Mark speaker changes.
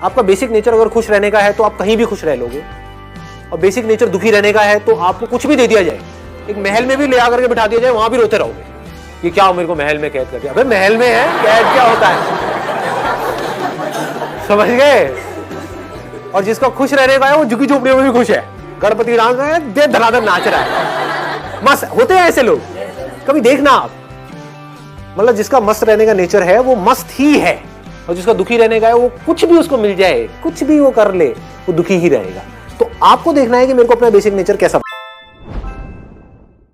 Speaker 1: आपका basic nature अगर खुश रहने का है तो आप कहीं भी खुश रह लोगे, और बेसिक नेचर दुखी रहने का है तो आपको कुछ भी दे दिया जाए, एक महल में भी ले आकर के बिठा दिया जाए, वहां भी रोते रहोगे कि क्या मेरे को महल में कैद कर दिया। अबे महल में है, कैद क्या होता है, समझ गए। और जिसका खुश रहने का है वो झुकी झोपड़ियों में भी खुश है, गणपति डांस में दे धनाधन नाच रहा है, मस्त होते हैं ऐसे लोग, कभी देखना आप। मतलब जिसका मस्त रहने का नेचर है वो मस्त ही है, और जिसका दुखी रहने का है वो कुछ भी उसको मिल जाए, कुछ भी वो कर ले, वो दुखी ही रहेगा। तो आपको देखना है कि मेरे को अपना बेसिक नेचर कैसा